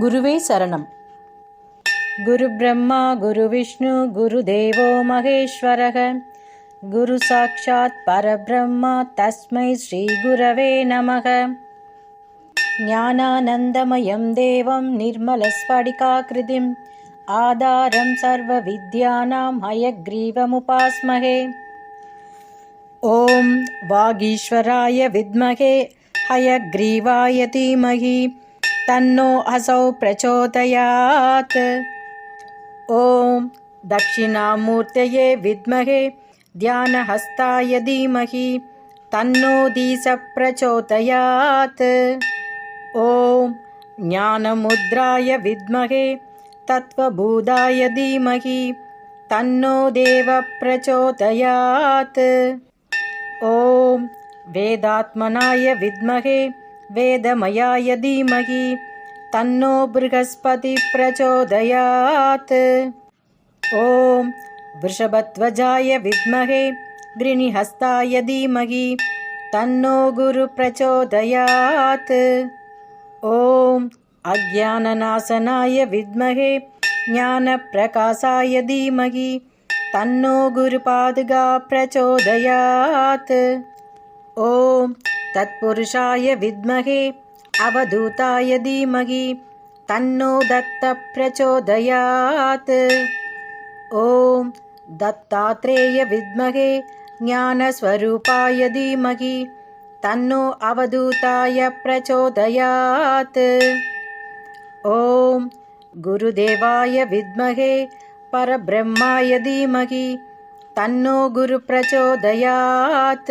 गुरुवे शरणं। गुरुब्रह्मा गुरुविष्णु गुरुदेवो महेश्वरः गुरुसाक्षात् परब्रह्म तस्मै श्रीगुरवे नमः। ज्ञानानन्दमयं देवं निर्मलस्फटिकाकृतिम् आधारं सर्वविद्यानां हयग्रीवमुपास्महे। ॐ वागीश्वराय विद्महे हयग्रीवाय धीमहि तन्नो असौ प्रचोदयात्। ॐ दक्षिणामूर्तये विद्महे ध्यानहस्ताय धीमहि तन्नो धीसः प्रचोदयात्। ॐ ज्ञानमुद्राय विद्महे तत्त्वबोधाय धीमहि तन्नो देवः प्रचोदयात्। ॐ वेदात्मनाय विद्महे वेदमयाय धीमहि तन्नो बृहस्पतिः प्रचोदयात्। ॐ वृषभध्वजाय विद्महे वृषणहस्ताय धीमहि तन्नो गुरुः प्रचोदयात्। ॐ अज्ञाननाशनाय विद्महे ज्ञानप्रकाशाय धीमहि तन्नो गुरुपादुका प्रचोदयात्। ॐ तत्पुरुषाय विद्महे अवधूताय धीमहि तन्नो दत्तः प्रचोदयात्। ॐ दत्तात्रेय विद्महे ज्ञानस्वरूपाय धीमहि तन्नो अवधूताय प्रचोदयात्। ॐ गुरुदेवाय विद्महे परब्रह्माय धीमहि तन्नो गुरुः प्रचोदयात्।